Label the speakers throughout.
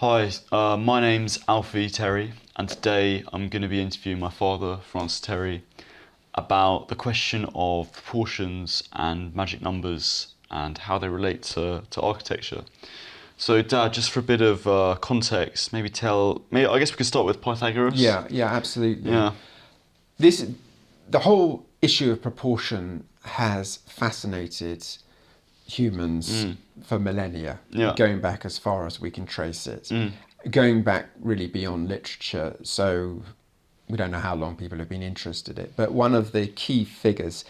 Speaker 1: Hi, my name's Alfie Terry, and today I'm going to be interviewing my father, Francis Terry, about the question of proportions and magic numbers and how they relate to architecture. So, Dad, just for a bit of context, maybe I guess we could start with Pythagoras.
Speaker 2: Yeah, absolutely.
Speaker 1: Yeah.
Speaker 2: This, the whole issue of proportion has fascinated humans for millennia,
Speaker 1: Yeah.
Speaker 2: going back as far as we can trace it, going back really beyond literature. So we don't know how long people have been interested in it. But one of the key figures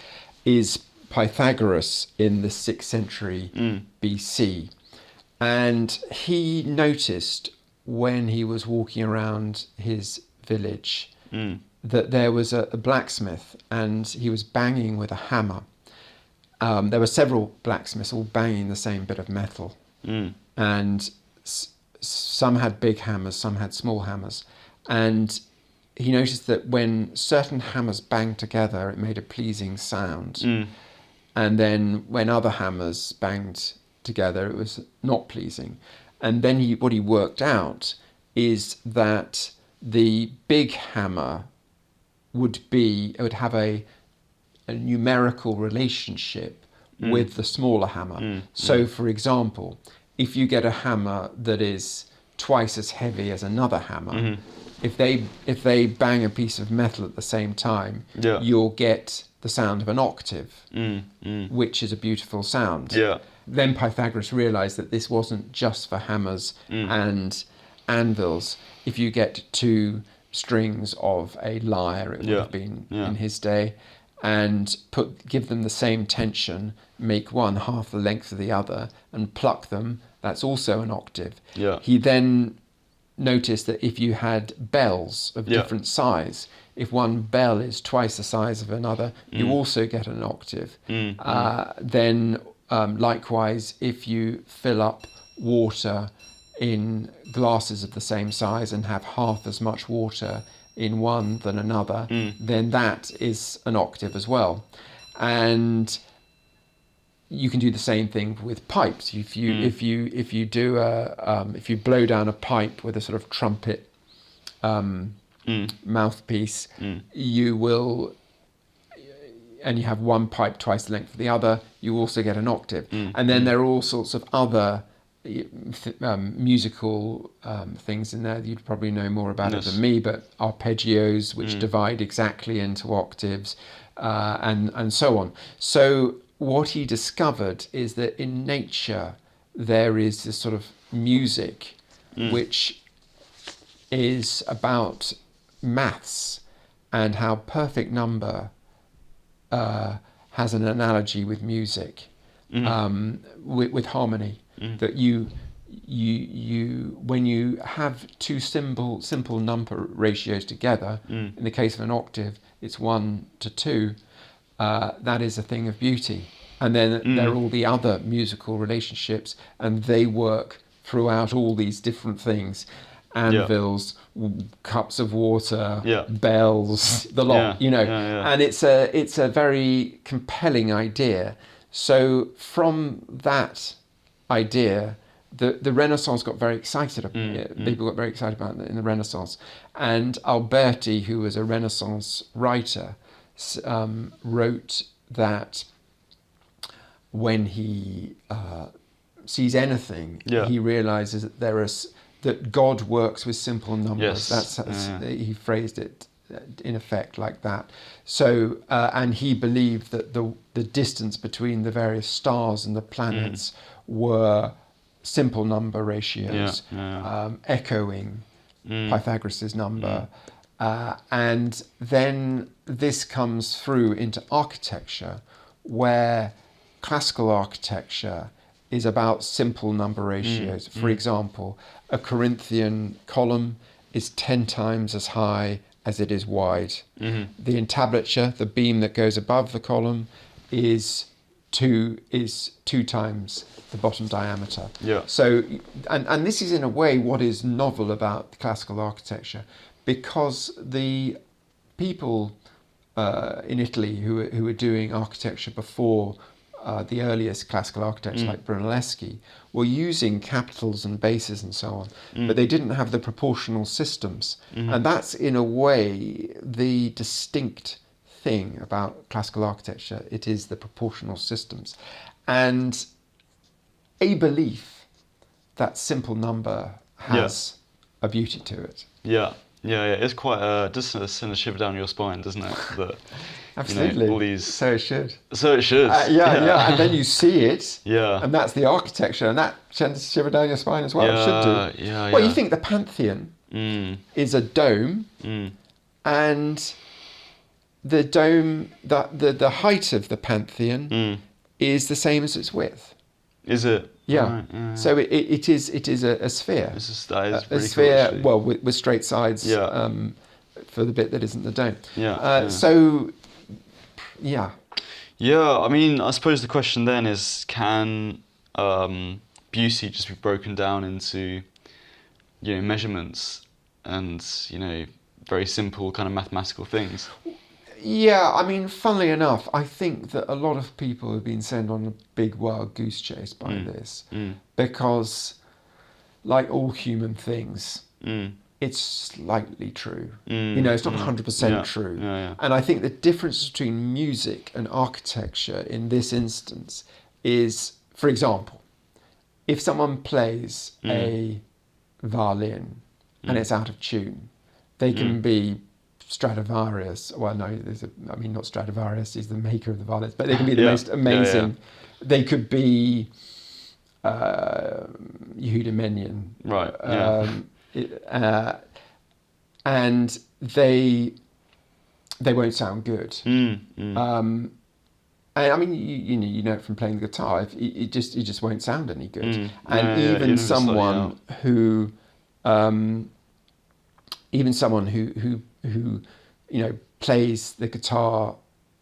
Speaker 2: is Pythagoras in the 6th century BC. And he noticed when he was walking around his village that there was a blacksmith and he was banging with a hammer. There were several blacksmiths all banging the same bit of metal. And some had big hammers, some had small hammers. And he noticed that when certain hammers banged together, it made a pleasing sound. And then when other hammers banged together, it was not pleasing. And then what he worked out is that the big hammer would have a numerical relationship with the smaller hammer. So, for example, if you get a hammer that is twice as heavy as another hammer, if they bang a piece of metal at the same time, you'll get the sound of an octave, which is a beautiful sound.
Speaker 1: Yeah.
Speaker 2: Then Pythagoras realized that this wasn't just for hammers and anvils. If you get two strings of a lyre, it would have been in his day, and give them the same tension, make one half the length of the other, and pluck them, that's also an octave.
Speaker 1: Yeah.
Speaker 2: He then noticed that if you had bells of different size, if one bell is twice the size of another, you also get an octave. Then likewise, if you fill up water in glasses of the same size and have half as much water in one than another, then that is an octave as well. And you can do the same thing with pipes. If you blow down a pipe with a sort of trumpet mouthpiece, you will, and you have one pipe twice the length of the other, you also get an octave. And then there are all sorts of other musical things in there. You'd probably know more about it than me, but arpeggios which divide exactly into octaves, and so on. So what he discovered is that in nature there is this sort of music which is about maths and how perfect number has an analogy with music, with harmony. That you when you have two simple number ratios together, in the case of an octave, it's 1 to 2. That is a thing of beauty. And then there are all the other musical relationships, and they work throughout all these different things. Anvils, cups of water, bells, the lot, And it's a very compelling idea. So from that idea, the Renaissance got very excited about it. People got very excited about it in the Renaissance. And Alberti, who was a Renaissance writer, wrote that when he sees anything, he realizes that that God works with simple numbers. He phrased it in effect like that. So, and he believed that the distance between the various stars and the planets were simple number ratios, echoing Pythagoras' number. And then this comes through into architecture, where classical architecture is about simple number ratios. For example, a Corinthian column is 10 times as high as it is wide. The entablature, the beam that goes above the column, is two times the bottom diameter. So, and this is in a way what is novel about classical architecture, because the people in Italy who were doing architecture before the earliest classical architects like Brunelleschi were using capitals and bases and so on, but they didn't have the proportional systems. And that's, in a way, the distinct thing about classical architecture. It is the proportional systems. And a belief that simple number has a beauty to it.
Speaker 1: Yeah. It's quite does send a shiver down your spine, doesn't it? That,
Speaker 2: Absolutely.
Speaker 1: all these...
Speaker 2: So it should.
Speaker 1: So it should.
Speaker 2: Yeah. And then you see it.
Speaker 1: Yeah.
Speaker 2: And that's the architecture, and that sends a shiver down your spine as well. It should do.
Speaker 1: Yeah.
Speaker 2: Well, you think the Pantheon is a dome, and the dome, the height of the Pantheon is the same as its width.
Speaker 1: Is it?
Speaker 2: Yeah.
Speaker 1: Right, yeah.
Speaker 2: So it is a sphere.
Speaker 1: That is
Speaker 2: A
Speaker 1: really
Speaker 2: sphere,
Speaker 1: cool,
Speaker 2: well, with straight sides.
Speaker 1: Yeah.
Speaker 2: For the bit that isn't the dome.
Speaker 1: Yeah.
Speaker 2: So, yeah.
Speaker 1: Yeah, I mean, I suppose the question then is, can beauty just be broken down into, measurements and, very simple kind of mathematical things?
Speaker 2: Yeah, I mean, funnily enough, I think that a lot of people have been sent on a big wild goose chase by this, because, like all human things, it's slightly true. It's not 100% true.
Speaker 1: Yeah.
Speaker 2: And I think the difference between music and architecture in this instance is, for example, if someone plays a violin and it's out of tune, they can be Stradivarius. Well, no, not Stradivarius, he's the maker of the violins, but they can be the most amazing. Yeah. They could be Yehuda Menyan.
Speaker 1: Right.
Speaker 2: And they won't sound good. And I mean, you know it from playing the guitar. It just won't sound any good. And even someone who plays the guitar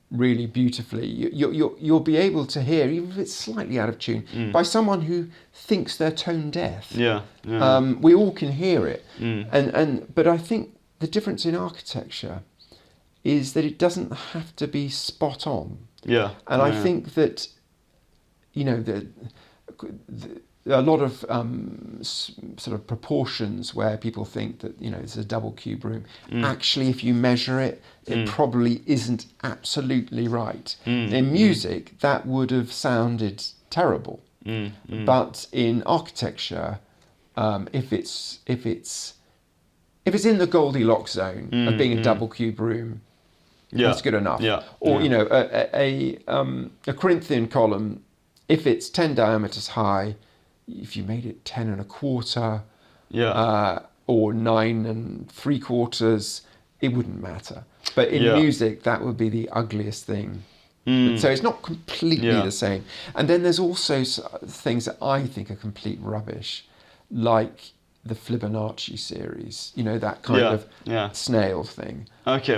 Speaker 2: really beautifully, you'll be able to hear, even if it's slightly out of tune, by someone who thinks they're tone deaf. We all can hear it. But I think the difference in architecture is that it doesn't have to be spot on. I think that a lot of sort of proportions where people think that it's a double cube room. Actually, if you measure it, it probably isn't absolutely right. In music, that would have sounded terrible. But in architecture, if it's in the Goldilocks zone of being a double cube room, that's good enough. Or a Corinthian column, if it's 10 diameters high, if you made it 10 1/4, or 9 3/4, it wouldn't matter. But in music, that would be the ugliest thing. So it's not completely the same. And then there's also things that I think are complete rubbish, like the Fibonacci series, that kind of snail thing.
Speaker 1: Okay,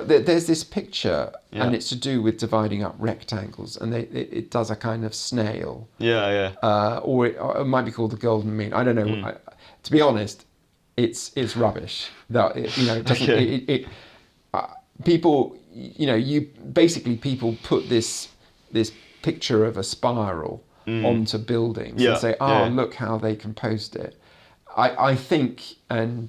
Speaker 2: there's this picture, and it's to do with dividing up rectangles, and it does a kind of snail. Or it might be called the golden mean. I don't know. To be honest, it's rubbish. That it doesn't. People, people put this picture of a spiral onto buildings and say, look how they composed it. I think, and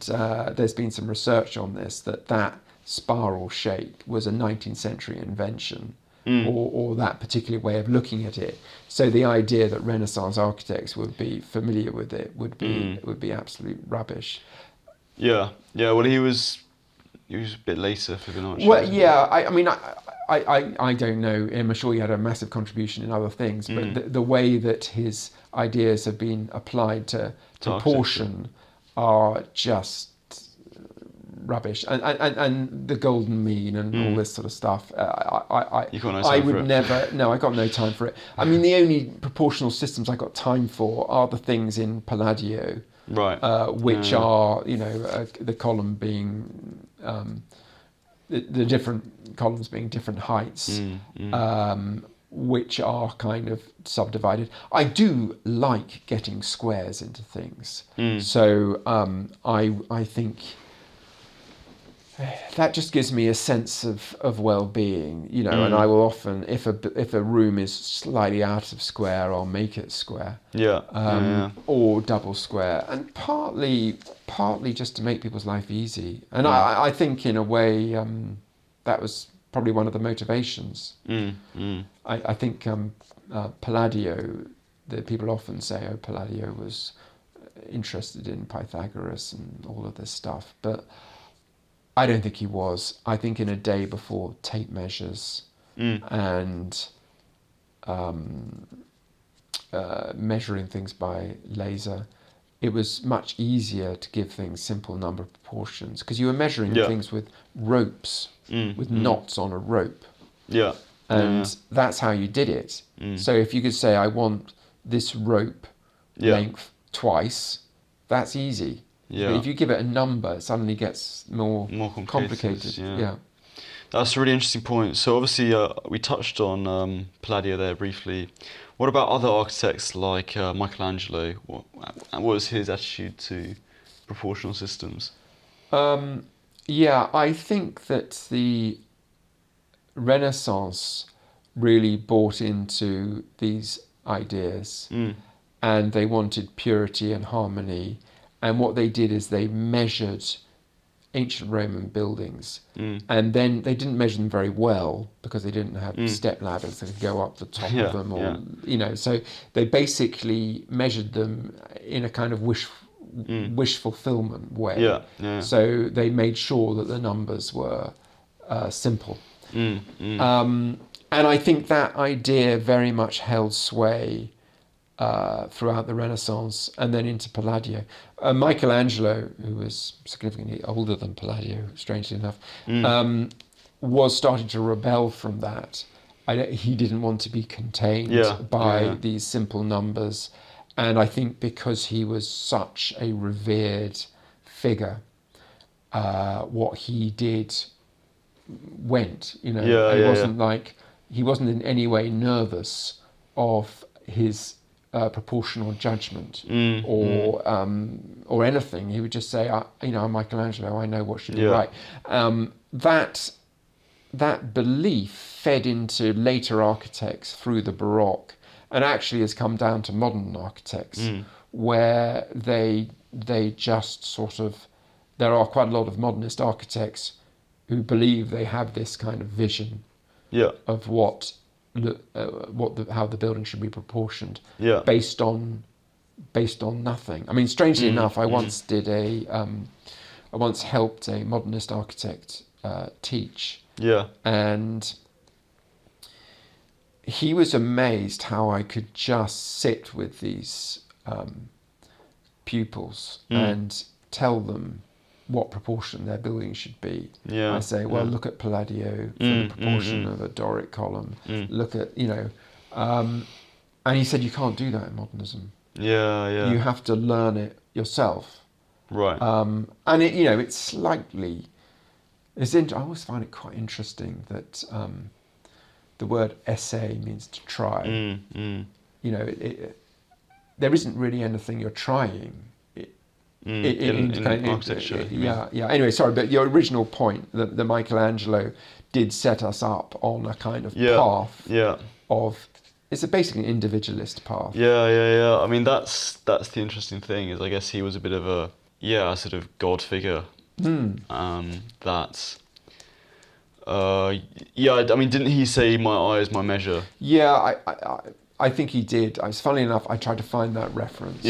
Speaker 2: there's been some research on this, that spiral shape was a 19th century invention, or that particular way of looking at it. So the idea that Renaissance architects would be familiar with it would be absolute rubbish.
Speaker 1: Well, he was a bit later for Fibonacci.
Speaker 2: Well, I don't know him. I'm sure he had a massive contribution in other things, but the way that his ideas have been applied to proportion are just rubbish, and the golden mean and all this sort of stuff. I got no time for it. I mean, the only proportional systems I got time for are the things in Palladio, which are the column being the different columns being different heights. Which are kind of subdivided. I do like getting squares into things. So I think that just gives me a sense of well-being, you know. And I will often, if a room is slightly out of square, I'll make it square, or double square, and partly just to make people's life easy. And I think in a way that was probably one of the motivations. I think Palladio, the people often say, oh, Palladio was interested in Pythagoras and all of this stuff, but I don't think he was. I think in a day before tape measures and measuring things by laser, it was much easier to give things simple number proportions, because you were measuring things with ropes, with knots on a rope. And that's how you did it. So if you could say, I want this rope length twice, that's easy. But if you give it a number, it suddenly gets more complicated. Yeah.
Speaker 1: That's a really interesting point. So obviously we touched on Palladio there briefly. What about other architects like Michelangelo? What was his attitude to proportional systems?
Speaker 2: I think that the Renaissance really bought into these ideas, and they wanted purity and harmony. And what they did is they measured ancient Roman buildings, and then they didn't measure them very well because they didn't have step ladders that could go up the top of them, or you know. So they basically measured them in a kind of wish fulfillment way. So they made sure that the numbers were simple. And I think that idea very much held sway throughout the Renaissance and then into Palladio. Michelangelo, who was significantly older than Palladio, strangely enough, was starting to rebel from that. He didn't want to be contained by these simple numbers. And I think because he was such a revered figure, what he did went, you know. He wasn't in any way nervous of his proportional judgment or anything. He would just say, I'm Michelangelo, I know what should be right. That belief fed into later architects through the Baroque, and actually has come down to modern architects, where they just sort of, there are quite a lot of modernist architects who believe they have this kind of vision of how the building should be proportioned, based on nothing. I mean, strangely enough, I once helped a modernist architect teach, and he was amazed how I could just sit with these pupils and tell them what proportion their building should be. I say, look at Palladio for the proportion of a Doric column. Look at, and he said, you can't do that in modernism. You have to learn it yourself.
Speaker 1: Right.
Speaker 2: And it, it's slightly, I always find it quite interesting that the word essay means to try. There isn't really anything you're trying.
Speaker 1: In architecture.
Speaker 2: Anyway, sorry, but your original point that Michelangelo did set us up on a kind of path of, it's basically an individualist path.
Speaker 1: I mean, that's the interesting thing, is I guess he was a bit of a sort of God figure. I mean, didn't he say, my eye is my measure?
Speaker 2: I think he did. Funnily enough, I tried to find that reference.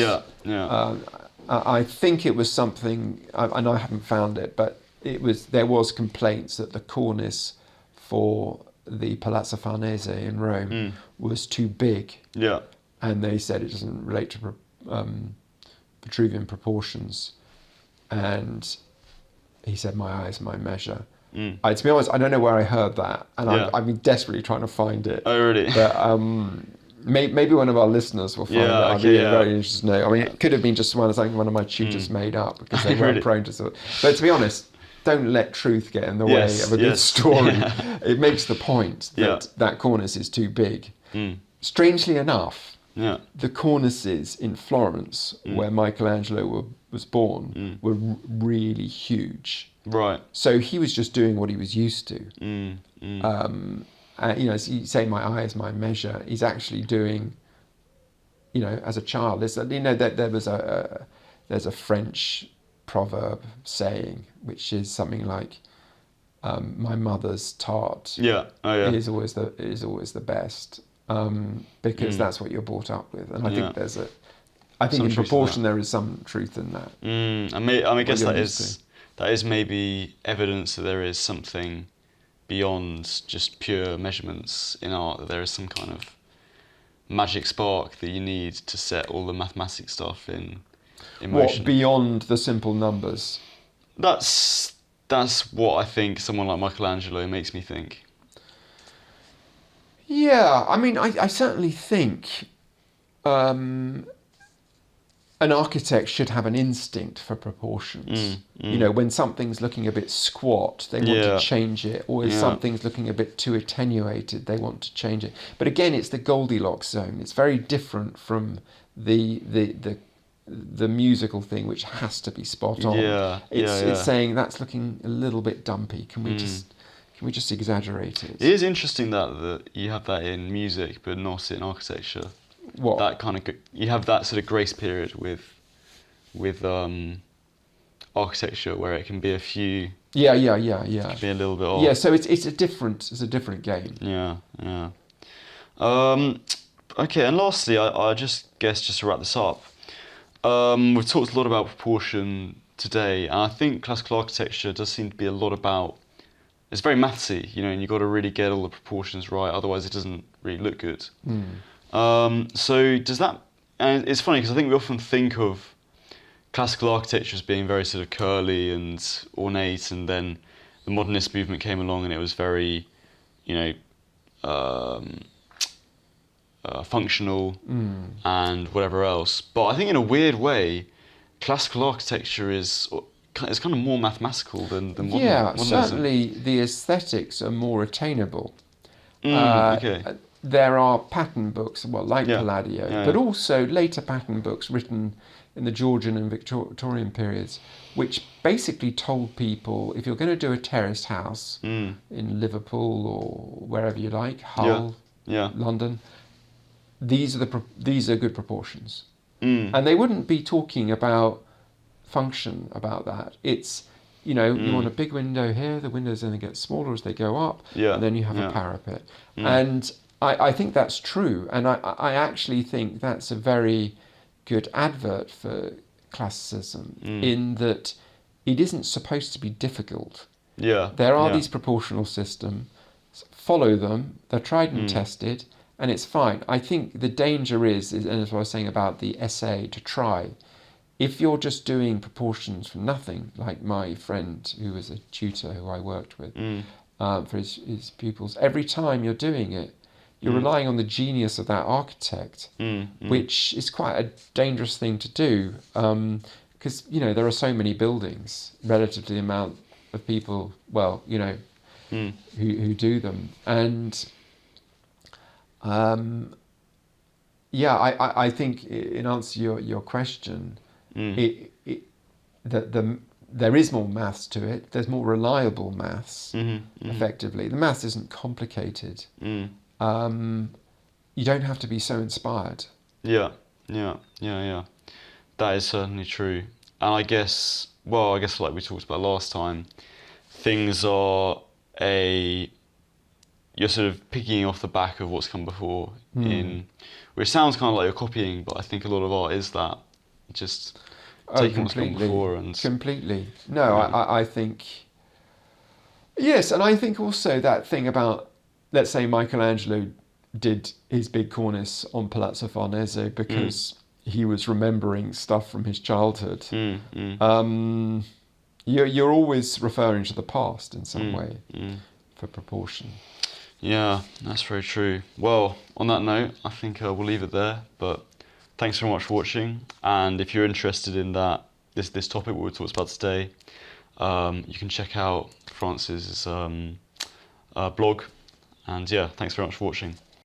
Speaker 2: I think it was something, and I haven't found it, but there was complaints that the cornice for the Palazzo Farnese in Rome was too big. And they said it doesn't relate to Vitruvian proportions. And he said, my eye is my measure. To be honest, I don't know where I heard that, and I've been desperately trying to find it.
Speaker 1: Oh, really?
Speaker 2: But maybe one of our listeners will find it. I'd be very interested to know. I mean, it could have been just something one of my tutors made up, because they weren't prone to sort of. But to be honest, don't let truth get in the way of a good story. It makes the point that that cornice is too big. Strangely enough,
Speaker 1: Yeah.
Speaker 2: The cornices in Florence, where Michelangelo was born, were really huge.
Speaker 1: Right.
Speaker 2: So he was just doing what he was used to. As you say, my eye is my measure. He's actually doing, as a child. There's a French proverb saying, which is something like, "My mother's tart is always the best," because that's what you're brought up with. And I think I think in proportion there is some truth in that.
Speaker 1: I guess that is maybe evidence that there is something beyond just pure measurements in art. That there is some kind of magic spark that you need to set all the mathematic stuff in motion.
Speaker 2: What beyond the simple numbers?
Speaker 1: That's what I think someone like Michelangelo makes me think.
Speaker 2: Yeah, I mean, I certainly think an architect should have an instinct for proportions. When something's looking a bit squat, they want to change it, or if something's looking a bit too attenuated, they want to change it. But again, it's the Goldilocks zone. It's very different from the musical thing, which has to be spot on. It's saying that's looking a little bit dumpy. Can we just exaggerate it?
Speaker 1: It is interesting that you have that in music, but not in architecture.
Speaker 2: What?
Speaker 1: That kind of you have that sort of grace period with architecture where it can be a few.
Speaker 2: Yeah.
Speaker 1: It can be a little bit off.
Speaker 2: Yeah, so it's a different game.
Speaker 1: Yeah. Okay, and lastly, I just to wrap this up, we've talked a lot about proportion today, and I think classical architecture does seem to be a lot about. It's very mathsy, and you've got to really get all the proportions right, otherwise it doesn't really look good. So does that? And it's funny because I think we often think of classical architecture as being very sort of curly and ornate, and then the modernist movement came along and it was very, functional and whatever else. But I think in a weird way, classical architecture is kind of more mathematical than modernism.
Speaker 2: Yeah, certainly the aesthetics are more attainable.
Speaker 1: Okay.
Speaker 2: There are pattern books, Palladio, but also later pattern books written in the Georgian and Victorian periods, which basically told people, if you're going to do a terraced house in Liverpool or wherever you like, Hull, London, these are good proportions. And they wouldn't be talking about function about that. It's, you want a big window here, the windows then get smaller as they go up, and then you have a parapet. And I think that's true, and I actually think that's a very good advert for classicism, in that it isn't supposed to be difficult. There are these proportional systems, follow them, they're tried and tested, and it's fine. I think the danger is, and as I was saying about the essay to try, if you're just doing proportions from nothing, like my friend who was a tutor who I worked with for his pupils, every time you're doing it, you're relying on the genius of that architect, which is quite a dangerous thing to do, because there are so many buildings relative to the amount of people, who do them, and I think in answer to your question, there is more maths to it. There's more reliable maths. Effectively, the maths isn't complicated. You don't have to be so inspired.
Speaker 1: Yeah. That is certainly true. And I guess like we talked about last time, things are you're sort of picking off the back of what's come before, which sounds kind of like you're copying, but I think a lot of art is that, just taking what's come before and
Speaker 2: completely. No, I think yes, and I think also that thing about, let's say Michelangelo did his big cornice on Palazzo Farnese because he was remembering stuff from his childhood. You're always referring to the past in some way for proportion.
Speaker 1: Yeah, that's very true. Well, on that note, I think we'll leave it there. But thanks very much for watching. And if you're interested in this topic what we talked about today, you can check out Francis's blog. And yeah, thanks very much for watching.